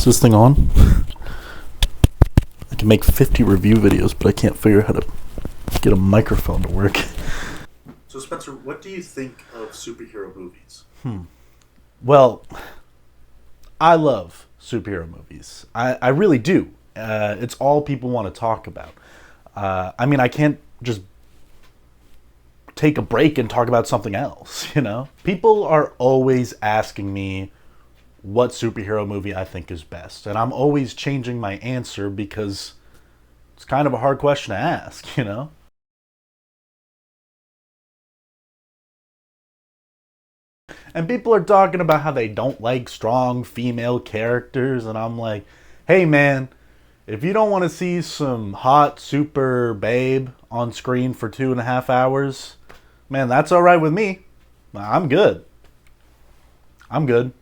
Is this thing on? I can make 50 review videos, but I can't figure out how to get a microphone to work. So, Spencer, what do you think of superhero movies? Well, I love superhero movies. I really do. It's all people want to talk about. I mean, I can't just take a break and talk about something else, you know? People are always asking me what superhero movie I think is best. And I'm always changing my answer because it's kind of a hard question to ask, you know? And people are talking about how they don't like strong female characters, and I'm like, hey man, if you don't want to see some hot super babe on screen for 2.5 hours, man, that's alright with me. I'm good. I'm good.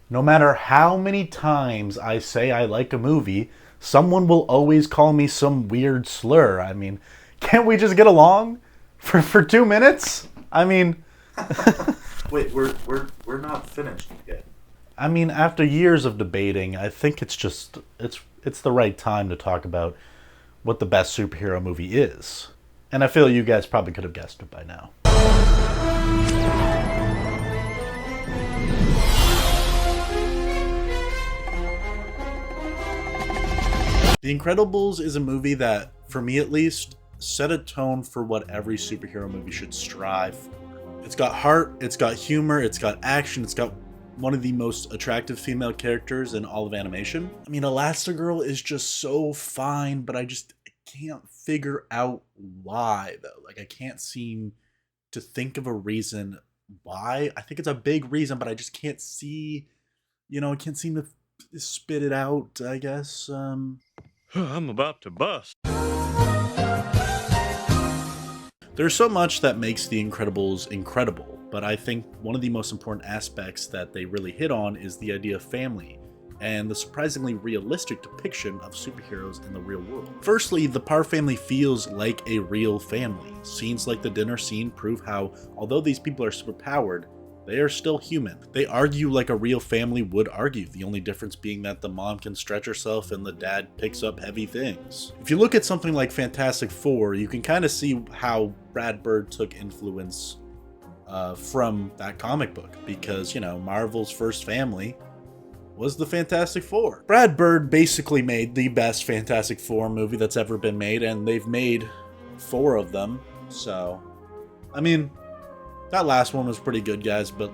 No matter how many times I say I like a movie, someone will always call me some weird slur. I mean, can't we just get along for 2 minutes? I mean, Wait, we're not finished yet. I mean, after years of debating, I think it's the right time to talk about what the best superhero movie is. And I feel you guys probably could have guessed it by now. The Incredibles is a movie that, for me at least, set a tone for what every superhero movie should strive for. It's got heart, it's got humor, it's got action, it's got one of the most attractive female characters in all of animation. I mean, Elastigirl is just so fine, but I can't figure out why, though. Like, I can't seem to think of a reason why. I think it's a big reason, but I just can't see, I can't seem to spit it out, I guess. I'm about to bust. There's so much that makes The Incredibles incredible, but I think one of the most important aspects that they really hit on is the idea of family, and the surprisingly realistic depiction of superheroes in the real world. Firstly, the Parr family feels like a real family. Scenes like the dinner scene prove how, although these people are superpowered, they are still human. They argue like a real family would argue, the only difference being that the mom can stretch herself and the dad picks up heavy things. If you look at something like Fantastic Four, you can kind of see how Brad Bird took influence from that comic book, because, Marvel's first family was the Fantastic Four. Brad Bird basically made the best Fantastic Four movie that's ever been made, and they've made 4 of them, so, I mean, that last one was pretty good, guys, but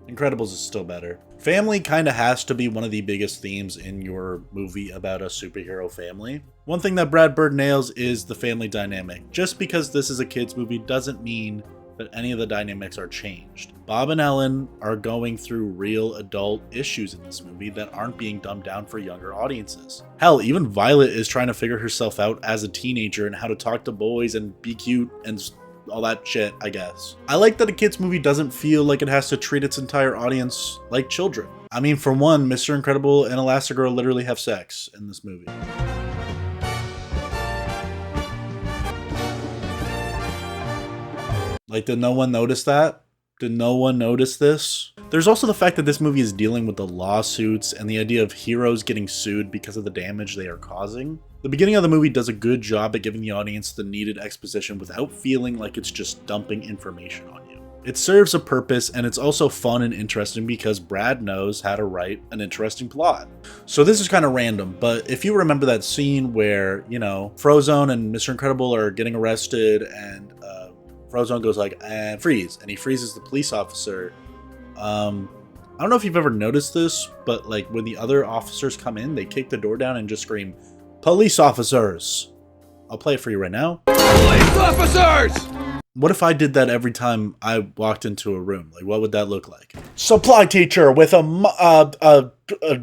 Incredibles is still better. Family kind of has to be one of the biggest themes in your movie about a superhero family. One thing that Brad Bird nails is the family dynamic. Just because this is a kid's movie doesn't mean that any of the dynamics are changed. Bob and Ellen are going through real adult issues in this movie that aren't being dumbed down for younger audiences. Hell, even Violet is trying to figure herself out as a teenager and how to talk to boys and be cute and all that shit, I guess. I like that a kid's movie doesn't feel like it has to treat its entire audience like children. I mean, for one, Mr. Incredible and Elastigirl literally have sex in this movie. Like, did no one notice that? Did no one notice this? There's also the fact that this movie is dealing with the lawsuits and the idea of heroes getting sued because of the damage they are causing. The beginning of the movie does a good job at giving the audience the needed exposition without feeling like it's just dumping information on you. It serves a purpose, and it's also fun and interesting because Brad knows how to write an interesting plot. So this is kind of random, but if you remember that scene where, Frozone and Mr. Incredible are getting arrested, and Frozone goes like, and freeze, and he freezes the police officer. I don't know if you've ever noticed this, but like when the other officers come in, they kick the door down and just scream, "Police officers!" I'll play it for you right now. Police officers! What if I did that every time I walked into a room? Like, what would that look like? Supply teacher with a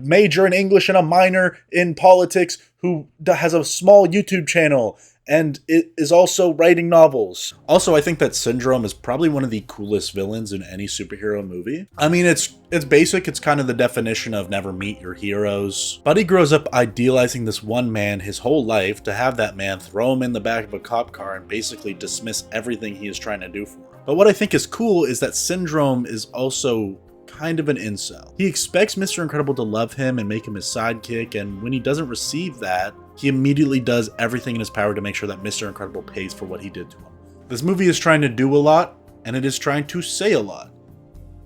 major in English and a minor in politics who has a small YouTube channel and it is also writing novels. Also, I think that Syndrome is probably one of the coolest villains in any superhero movie. I mean, it's basic, it's kind of the definition of never meet your heroes. Buddy grows up idealizing this one man his whole life to have that man throw him in the back of a cop car and basically dismiss everything he is trying to do for him. But what I think is cool is that Syndrome is also kind of an incel. He expects Mr. Incredible to love him and make him his sidekick, and when he doesn't receive that, he immediately does everything in his power to make sure that Mr. Incredible pays for what he did to him. This movie is trying to do a lot, and it is trying to say a lot.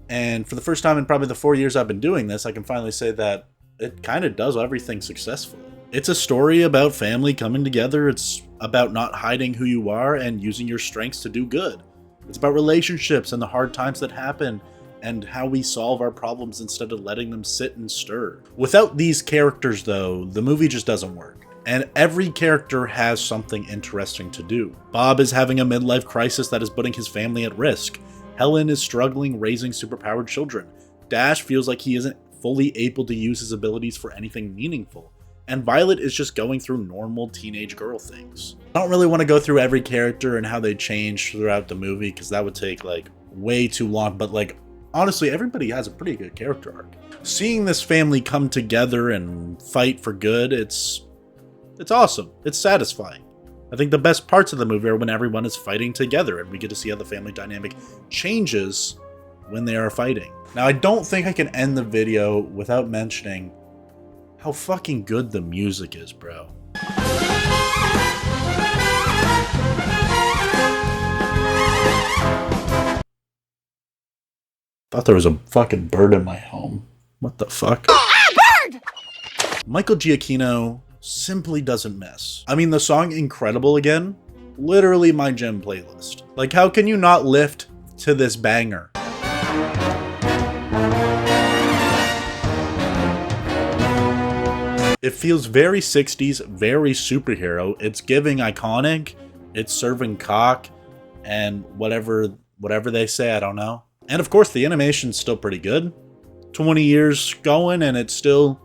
And for the first time in probably the 4 years I've been doing this, I can finally say that it kind of does everything successfully. It's a story about family coming together. It's about not hiding who you are and using your strengths to do good. It's about relationships and the hard times that happen and how we solve our problems instead of letting them sit and stir. Without these characters, though, the movie just doesn't work. And every character has something interesting to do. Bob is having a midlife crisis that is putting his family at risk. Helen is struggling raising superpowered children. Dash feels like he isn't fully able to use his abilities for anything meaningful. And Violet is just going through normal teenage girl things. I don't really want to go through every character and how they change throughout the movie because that would take like way too long, but like honestly, everybody has a pretty good character arc. Seeing this family come together and fight for good, it's awesome. It's satisfying. I think the best parts of the movie are when everyone is fighting together and we get to see how the family dynamic changes when they are fighting. Now, I don't think I can end the video without mentioning how fucking good the music is, bro. Thought there was a fucking bird in my home. What the fuck? Bird! Michael Giacchino simply doesn't miss. I mean, the song Incredible Again, literally my gym playlist. Like, how can you not lift to this banger? It feels very 60s, very superhero. It's giving iconic, it's serving cock, and whatever they say, I don't know. And of course, the animation's still pretty good. 20 years going, and it still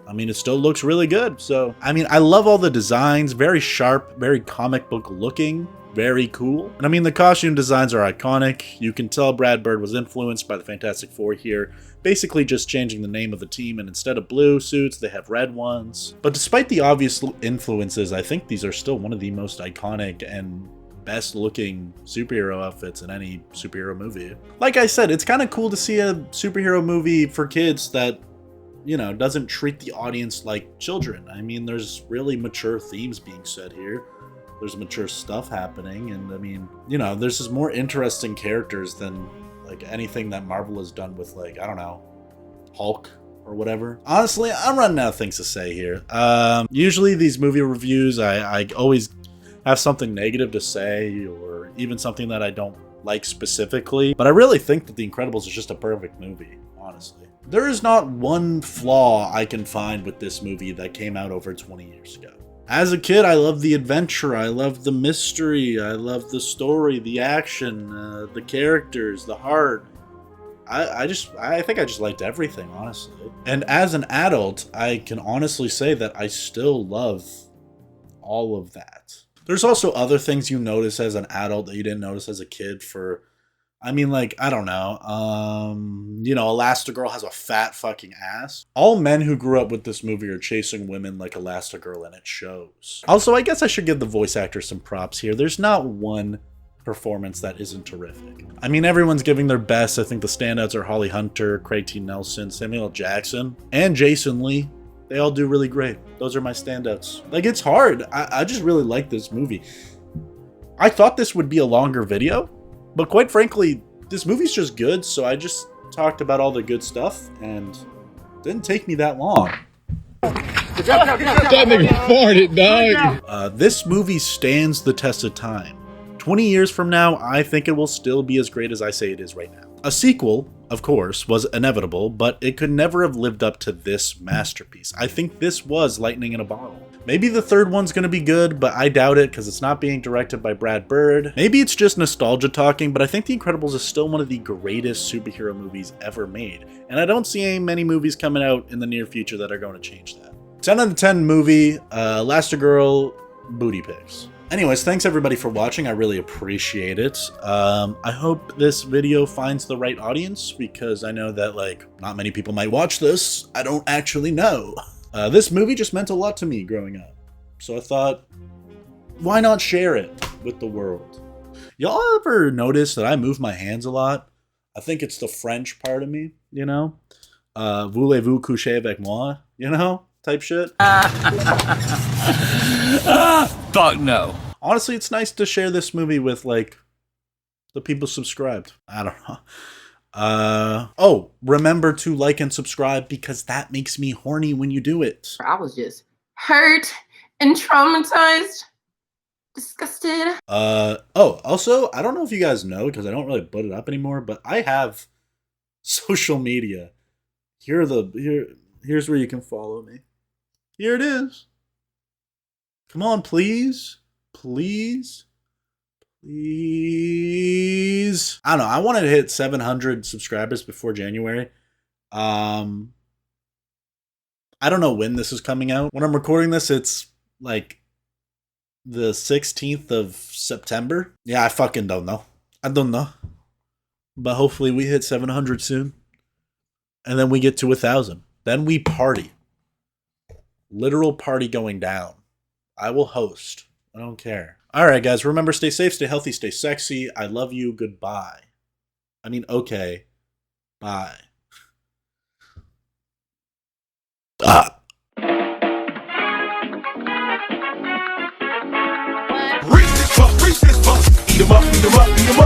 looks really good. So, I mean, I love all the designs. Very sharp, very comic book looking, very cool. And I mean, the costume designs are iconic. You can tell Brad Bird was influenced by the Fantastic Four here, basically just changing the name of the team, and instead of blue suits, they have red ones. But despite the obvious influences, I think these are still one of the most iconic and best looking superhero outfits in any superhero movie. Like I said, it's kind of cool to see a superhero movie for kids that, you know, doesn't treat the audience like children. I mean, there's really mature themes being said here. There's mature stuff happening, and I mean, you know, there's just more interesting characters than like anything that Marvel has done with, like, I don't know, Hulk or whatever. Honestly, I'm running out of things to say here. Usually these movie reviews, I always have something negative to say, or even something that I don't like specifically, but I really think that The Incredibles is just a perfect movie, honestly. There is not one flaw I can find with this movie that came out over 20 years ago. As a kid, I loved the adventure, I loved the mystery, I loved the story, the action, the characters, the heart. I think I just liked everything, honestly. And as an adult, I can honestly say that I still love all of that. There's also other things you notice as an adult that you didn't notice as a kid for, I mean, like, I don't know, you know, Elastigirl has a fat fucking ass. All men who grew up with this movie are chasing women like Elastigirl, and it shows. Also, I guess I should give the voice actor some props here. There's not one performance that isn't terrific. I mean, everyone's giving their best. I think the standouts are Holly Hunter, Craig T. Nelson, Samuel L. Jackson, and Jason Lee. They all do really great. Those are my standouts. Like, it's hard. I just really like this movie. I thought this would be a longer video, but quite frankly, this movie's just good, so I just talked about all the good stuff, and it didn't take me that long. That nigga farted, dog. This movie stands the test of time. 20 years from now, I think it will still be as great as I say it is right now. A sequel, of course, was inevitable, but it could never have lived up to this masterpiece. I think this was lightning in a bottle. Maybe the third one's gonna be good, but I doubt it because it's not being directed by Brad Bird. Maybe it's just nostalgia talking, but I think The Incredibles is still one of the greatest superhero movies ever made. And I don't see many movies coming out in the near future that are going to change that. 10 out of 10 movie, Elastigirl, booty pics. Anyways, thanks everybody for watching. I really appreciate it. I hope this video finds the right audience, because I know that, like, not many people might watch this. I don't actually know. This movie just meant a lot to me growing up. So I thought, why not share it with the world? Y'all ever notice that I move my hands a lot? I think it's the French part of me, you know? Voulez-vous coucher avec moi? You know? Type shit. Fuck no. Honestly, it's nice to share this movie with, like, the people subscribed. I don't know. Oh, remember to like and subscribe, because that makes me horny when you do it. I was just hurt and traumatized, disgusted. Oh, also, I don't know if you guys know, because I don't really put it up anymore, but I have social media. Here's where you can follow me. Here it is. Come on, please. Please. Please. I don't know. I wanted to hit 700 subscribers before January. I don't know when this is coming out. When I'm recording this, it's like the 16th of September. Yeah, I fucking don't know. I don't know. But hopefully we hit 700 soon. And then we get to 1,000. Then we party. Literal party going down. I will host. I don't care. All right, guys. Remember, stay safe, stay healthy, stay sexy. I love you. Goodbye. I mean, okay. Bye. Ah. Reach this fuck, eat 'em up, eat 'em up, eat 'em up.